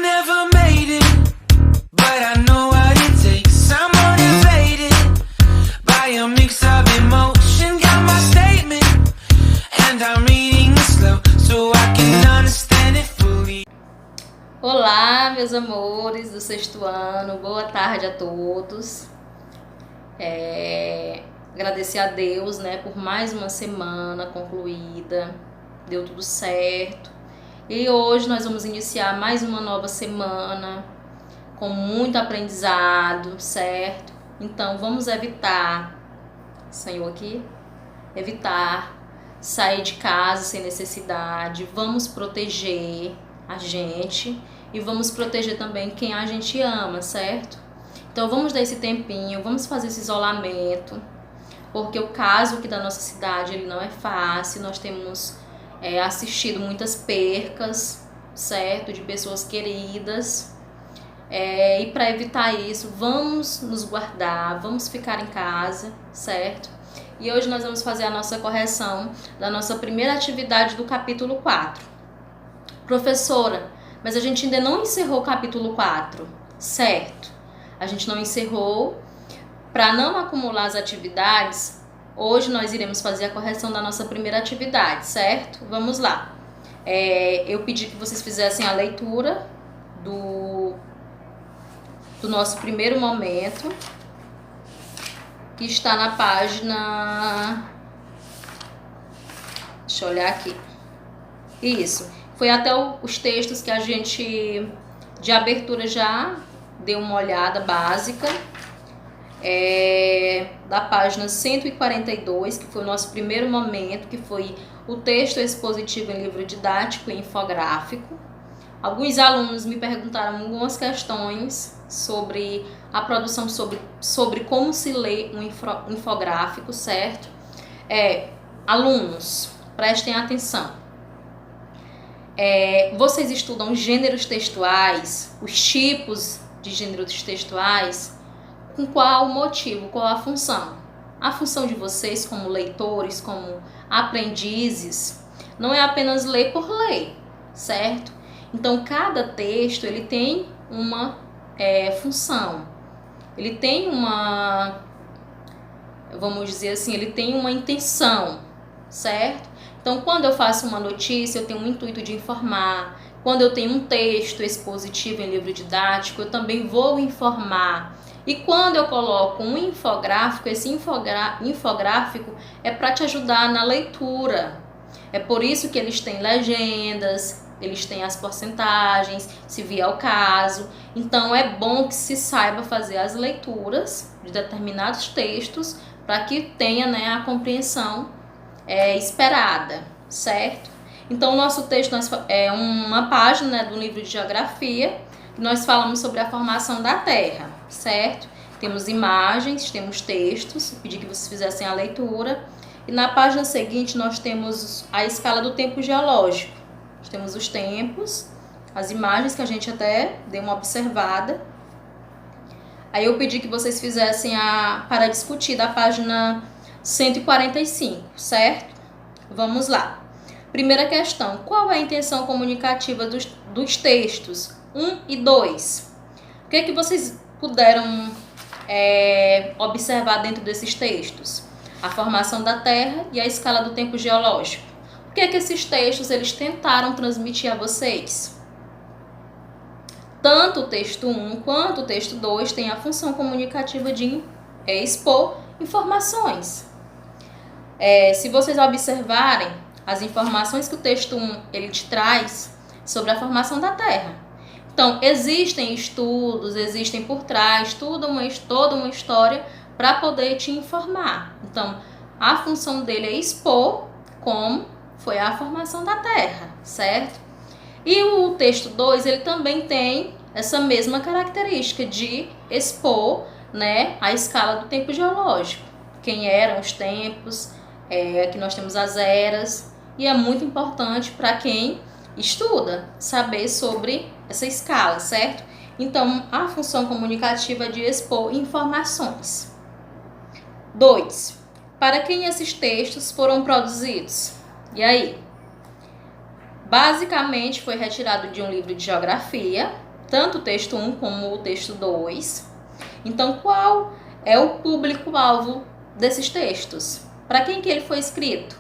never made it, but I know what it takes. I'm motivated by a mix of emotion. Got my statement, and I'm reading it slow so I can understand it fully. Olá, meus amores do sexto ano, boa tarde a todos. Agradecer a Deus, por mais uma semana concluída, deu tudo certo. E hoje nós vamos iniciar mais uma nova semana com muito aprendizado, certo? Então vamos evitar, Senhor aqui, evitar sair de casa sem necessidade, vamos proteger a gente e vamos proteger também quem a gente ama, certo? Então vamos dar esse tempinho, vamos fazer esse isolamento, porque o caso aqui da nossa cidade ele não é fácil, nós temos assistido muitas percas, certo? De pessoas queridas, e para evitar isso, vamos nos guardar, vamos ficar em casa, certo? E hoje nós vamos fazer a nossa correção da nossa primeira atividade do capítulo 4. Professora, mas a gente ainda não encerrou o capítulo 4, certo? A gente não encerrou. Para não acumular as atividades, hoje nós iremos fazer a correção da nossa primeira atividade, certo? Vamos lá. Eu pedi que vocês fizessem a leitura do nosso primeiro momento, que está na página... Deixa eu olhar aqui. Isso. Foi até os textos que a gente, de abertura, já deu uma olhada básica. Da página 142, que foi o nosso primeiro momento, que foi o texto expositivo em livro didático e infográfico. Alguns alunos me perguntaram algumas questões sobre a produção, sobre como se lê um infográfico, certo? Alunos, prestem atenção. Vocês estudam gêneros textuais, os tipos de gêneros textuais. Com qual motivo, qual a função? A função de vocês como leitores, como aprendizes, não é apenas ler por ler, certo? Então, cada texto ele tem uma função, ele tem uma, vamos dizer assim, ele tem uma intenção, certo? Então, quando eu faço uma notícia, eu tenho um intuito de informar. Quando eu tenho um texto expositivo em livro didático, eu também vou informar. E quando eu coloco um infográfico, esse infográfico é para te ajudar na leitura. É por isso que eles têm legendas, eles têm as porcentagens, se vier o caso. Então é bom que se saiba fazer as leituras de determinados textos para que tenha a compreensão esperada, certo? Então o nosso texto é uma página do livro de geografia. Nós falamos sobre a formação da Terra, certo? Temos imagens, temos textos, pedi que vocês fizessem a leitura. E na página seguinte nós temos a escala do tempo geológico. Nós temos os tempos, as imagens que a gente até deu uma observada. Aí eu pedi que vocês fizessem para discutir da página 145, certo? Vamos lá. Primeira questão, qual é a intenção comunicativa dos textos 1 e 2? O que vocês puderam observar dentro desses textos? A formação da Terra e a escala do tempo geológico. O que esses textos eles tentaram transmitir a vocês? Tanto o texto 1 quanto o texto 2 têm a função comunicativa de expor informações. Se vocês observarem as informações que o texto 1 ele te traz sobre a formação da Terra. Então, existem estudos, existem por trás toda uma história para poder te informar. Então, a função dele é expor como foi a formação da Terra, certo? E o texto 2, ele também tem essa mesma característica de expor, a escala do tempo geológico. Quem eram os tempos, aqui nós temos as eras, e é muito importante para quem estuda saber sobre essa escala, certo? Então, a função comunicativa é de expor informações. 2. Para quem esses textos foram produzidos? E aí? Basicamente, foi retirado de um livro de geografia, tanto o texto 1 como o texto 2. Então, qual é o público-alvo desses textos? Para quem que ele foi escrito?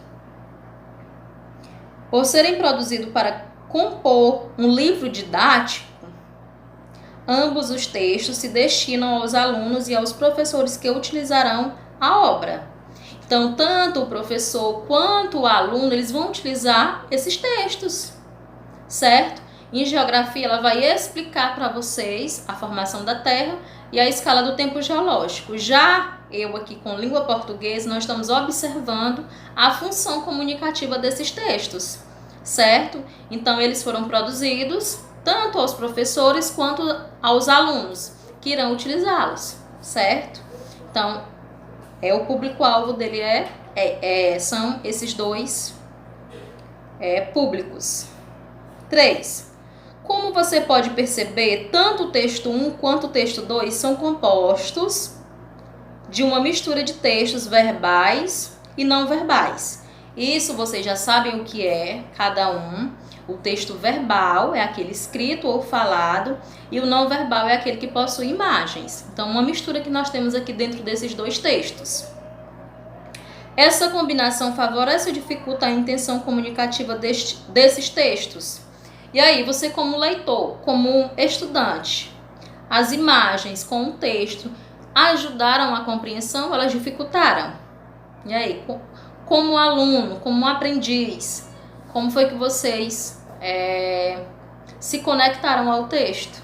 Por serem produzidos para compor um livro didático, ambos os textos se destinam aos alunos e aos professores que utilizarão a obra. Então, tanto o professor quanto o aluno, eles vão utilizar esses textos, certo? Em geografia, ela vai explicar para vocês a formação da Terra e a escala do tempo geológico. Já eu aqui com língua portuguesa, nós estamos observando a função comunicativa desses textos, certo? Então, eles foram produzidos tanto aos professores quanto aos alunos que irão utilizá-los, certo? Então, o público-alvo dele são esses dois públicos. 3. Como você pode perceber, tanto o texto 1 quanto o texto 2 são compostos de uma mistura de textos verbais e não verbais. Isso vocês já sabem o que é cada um. O texto verbal é aquele escrito ou falado e o não verbal é aquele que possui imagens. Então, uma mistura que nós temos aqui dentro desses dois textos. Essa combinação favorece ou dificulta a intenção comunicativa desses textos? E aí, você como leitor, como estudante, as imagens com o texto ajudaram a compreensão, elas dificultaram? E aí, como aluno, como aprendiz, como foi que vocês se conectaram ao texto?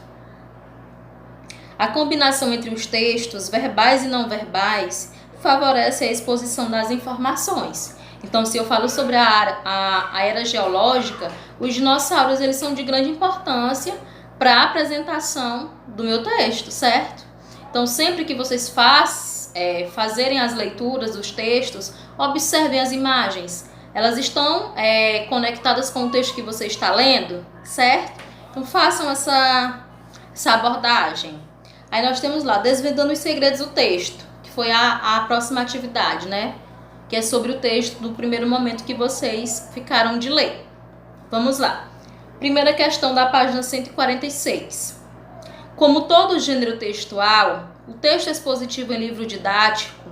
A combinação entre os textos verbais e não verbais favorece a exposição das informações. Então, se eu falo sobre a era geológica, os dinossauros eles são de grande importância para a apresentação do meu texto, certo? Então, sempre que vocês fazerem as leituras dos textos, observem as imagens. Elas estão conectadas com o texto que você está lendo, certo? Então, façam essa abordagem. Aí nós temos lá, Desvendando os Segredos do Texto, que foi a próxima atividade, né? Que é sobre o texto do primeiro momento que vocês ficaram de ler. Vamos lá. Primeira questão da página 146. Como todo gênero textual, o texto expositivo em livro didático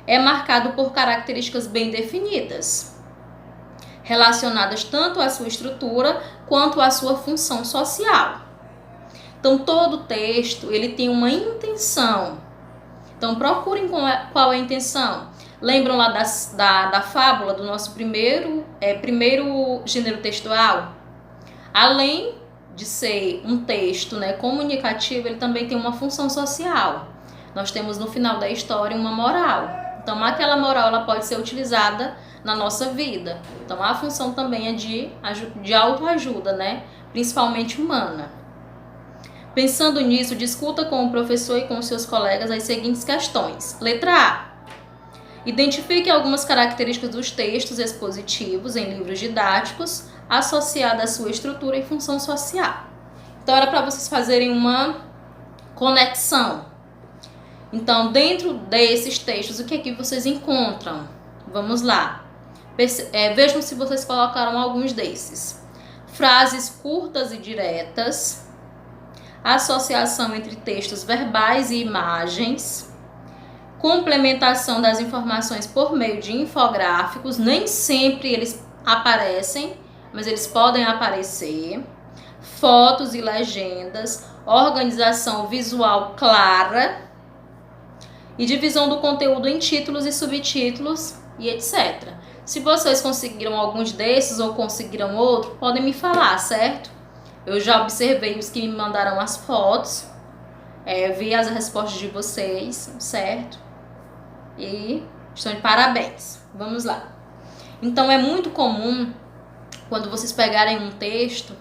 é marcado por características bem definidas, relacionadas tanto à sua estrutura quanto à sua função social. Então, todo texto ele tem uma intenção. Então, procurem qual é a intenção. Lembram lá da fábula do nosso primeiro gênero textual? Além de ser um texto, né, comunicativo, ele também tem uma função social. Nós temos no final da história uma moral. Então, aquela moral ela pode ser utilizada na nossa vida. Então, a função também é de autoajuda, né, principalmente humana. Pensando nisso, discuta com o professor e com os seus colegas as seguintes questões. Letra A. Identifique algumas características dos textos expositivos em livros didáticos associadas à sua estrutura e função social. Então, era para vocês fazerem uma conexão. Então, dentro desses textos, o que é que vocês encontram? Vamos lá. Vejam se vocês colocaram alguns desses. Frases curtas e diretas, associação entre textos verbais e imagens, complementação das informações por meio de infográficos. Nem sempre eles aparecem, mas eles podem aparecer. Fotos e legendas, organização visual clara e divisão do conteúdo em títulos e subtítulos e etc. Se vocês conseguiram alguns desses ou conseguiram outro, podem me falar, certo? Eu já observei os que me mandaram as fotos, vi as respostas de vocês, certo? E estão de parabéns. Vamos lá. Então, é muito comum, quando vocês pegarem um texto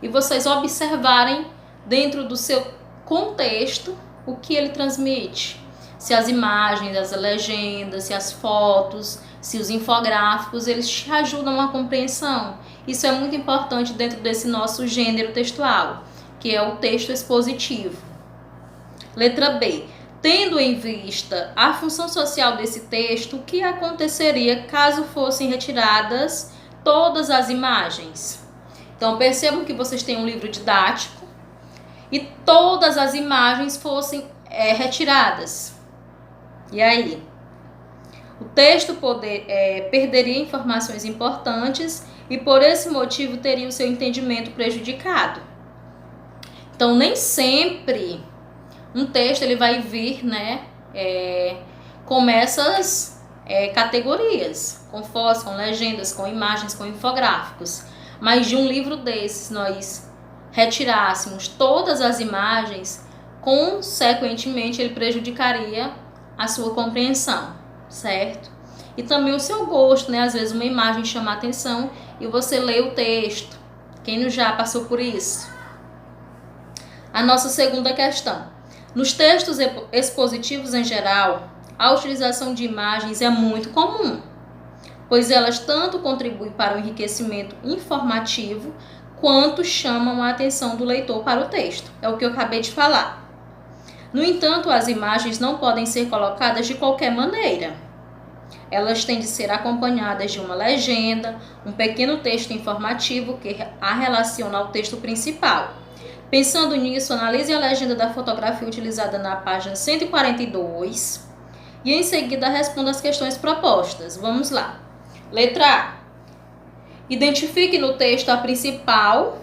e vocês observarem dentro do seu contexto o que ele transmite. Se as imagens, as legendas, se as fotos, se os infográficos, eles te ajudam à compreensão. Isso é muito importante dentro desse nosso gênero textual, que é o texto expositivo. Letra B. Tendo em vista a função social desse texto, o que aconteceria caso fossem retiradas todas as imagens? Então, percebam que vocês têm um livro didático e todas as imagens fossem retiradas. E aí? O texto perderia informações importantes e por esse motivo teria o seu entendimento prejudicado. Então, nem sempre um texto ele vai vir, né, com essas categorias, com fotos, com legendas, com imagens, com infográficos. Mas de um livro desses nós retirássemos todas as imagens, consequentemente ele prejudicaria a sua compreensão, certo? E também o seu gosto, né? Às vezes uma imagem chama a atenção e você lê o texto. Quem não já passou por isso? A nossa segunda questão. Nos textos expositivos em geral, a utilização de imagens é muito comum, pois elas tanto contribuem para o enriquecimento informativo, quanto chamam a atenção do leitor para o texto. É o que eu acabei de falar. No entanto, as imagens não podem ser colocadas de qualquer maneira. Elas têm de ser acompanhadas de uma legenda, um pequeno texto informativo que a relaciona ao texto principal. Pensando nisso, analise a legenda da fotografia utilizada na página 142 e em seguida responda as questões propostas. Vamos lá. Letra A. Identifique no texto principal,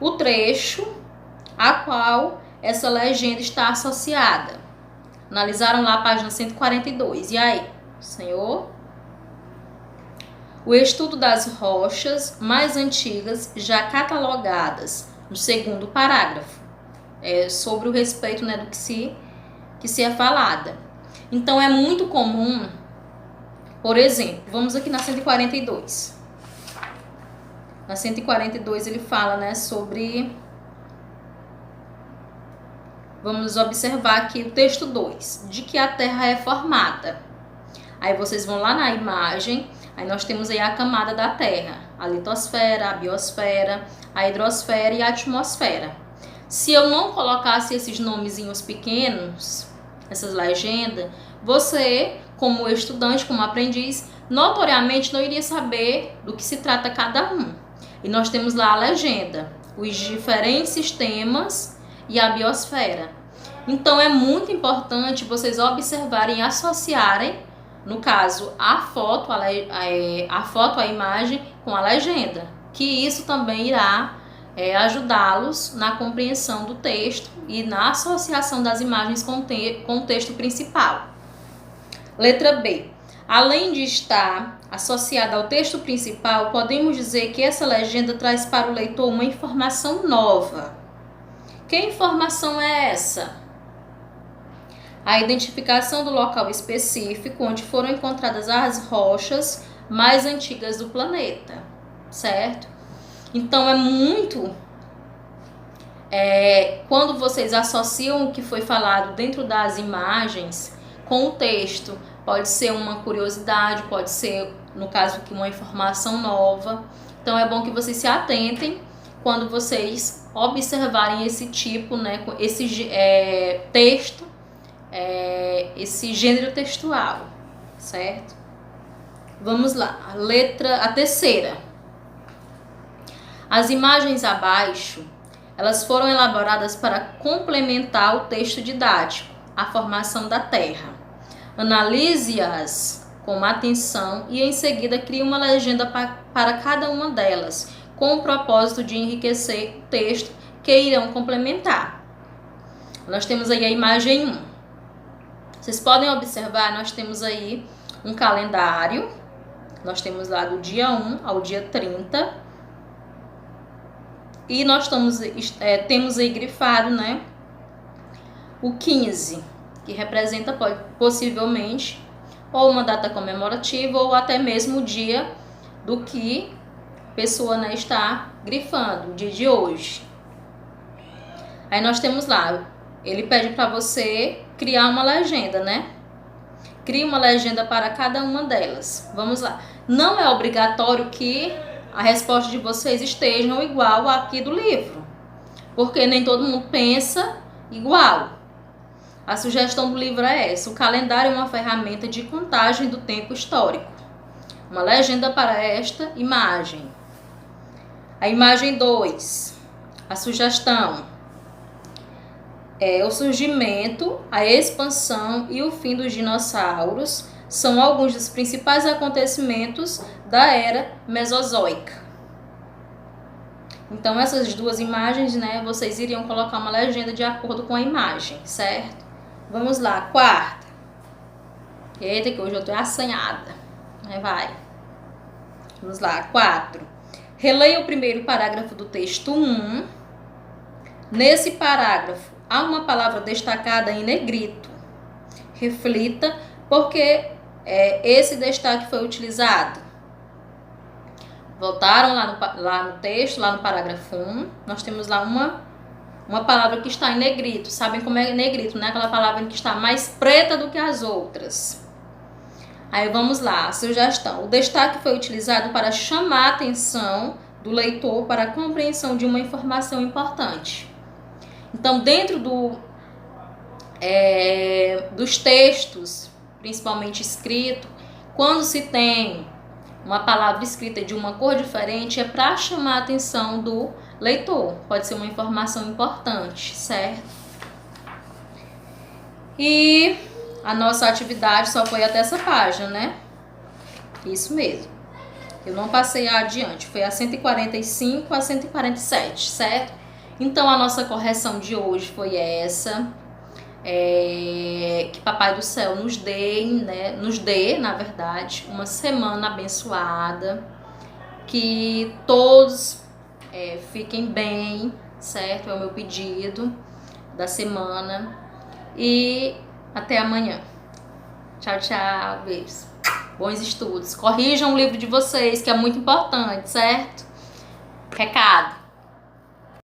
o trecho a qual essa legenda está associada. Analisaram lá a página 142. E aí, senhor? O estudo das rochas mais antigas já catalogadas, no segundo parágrafo, sobre o respeito, né, do que se é falada. Então, é muito comum, por exemplo, vamos aqui na 142. Na 142 ele fala, né, sobre... Vamos observar aqui o texto 2, de que a Terra é formada. Aí vocês vão lá na imagem, aí nós temos aí a camada da Terra, a litosfera, a biosfera, a hidrosfera e a atmosfera. Se eu não colocasse esses nomezinhos pequenos, essas legendas, você, como estudante, como aprendiz, notoriamente não iria saber do que se trata cada um. E nós temos lá a legenda, os diferentes sistemas e a biosfera. Então é muito importante vocês observarem e associarem, no caso, a foto, a imagem com a legenda, que isso também irá ajudá-los na compreensão do texto e na associação das imagens com o texto principal. Letra B. Além de estar associada ao texto principal, podemos dizer que essa legenda traz para o leitor uma informação nova. Que informação é essa? A identificação do local específico onde foram encontradas as rochas mais antigas do planeta, certo? Então é muito... quando vocês associam o que foi falado dentro das imagens com o texto, pode ser uma curiosidade, pode ser, no caso aqui, uma informação nova. Então é bom que vocês se atentem quando vocês observarem esse tipo, né, esse texto, esse gênero textual, certo? Vamos lá, a terceira. As imagens abaixo, elas foram elaboradas para complementar o texto didático, a formação da Terra. Analise-as com atenção e em seguida crie uma legenda para cada uma delas, com o propósito de enriquecer o texto que irão complementar. Nós temos aí a imagem 1. Vocês podem observar, nós temos aí um calendário. Nós temos lá do dia 1 ao dia 30. E nós temos aí grifado, né, o 15, que representa possivelmente ou uma data comemorativa ou até mesmo o dia do que a pessoa, né, está grifando, o dia de hoje. Aí nós temos lá, ele pede para você criar uma legenda, né? Crie uma legenda para cada uma delas. Vamos lá. Não é obrigatório que a resposta de vocês estejam igual aqui do livro, porque nem todo mundo pensa igual. A sugestão do livro é essa: o calendário é uma ferramenta de contagem do tempo histórico. Uma legenda para esta imagem. A imagem 2. A sugestão é o surgimento, a expansão e o fim dos dinossauros são alguns dos principais acontecimentos da era Mesozoica. Então, essas duas imagens, né, vocês iriam colocar uma legenda de acordo com a imagem, certo? Vamos lá, quarta. Eita, que hoje eu tô assanhada. Vai. Vamos lá, 4. Releia o primeiro parágrafo do texto 1. Nesse parágrafo, há uma palavra destacada em negrito. Reflita porque esse destaque foi utilizado. Voltaram lá no texto, lá no parágrafo 1, nós temos lá uma palavra que está em negrito. Sabem como é negrito, né? Aquela palavra que está mais preta do que as outras. Aí vamos lá, a sugestão. O destaque foi utilizado para chamar a atenção do leitor para a compreensão de uma informação importante. Então, dentro dos textos, principalmente escrito, quando se tem uma palavra escrita de uma cor diferente, é para chamar a atenção do leitor. Pode ser uma informação importante, certo? E a nossa atividade só foi até essa página, né? Isso mesmo. Eu não passei adiante. Foi a 145 a 147, certo? Então, a nossa correção de hoje foi essa. Que Papai do Céu nos dê, na verdade, uma semana abençoada, que todos fiquem bem, certo? É o meu pedido da semana e até amanhã. Tchau, tchau, beijos. Bons estudos. Corrijam o livro de vocês, que é muito importante, certo? Recado.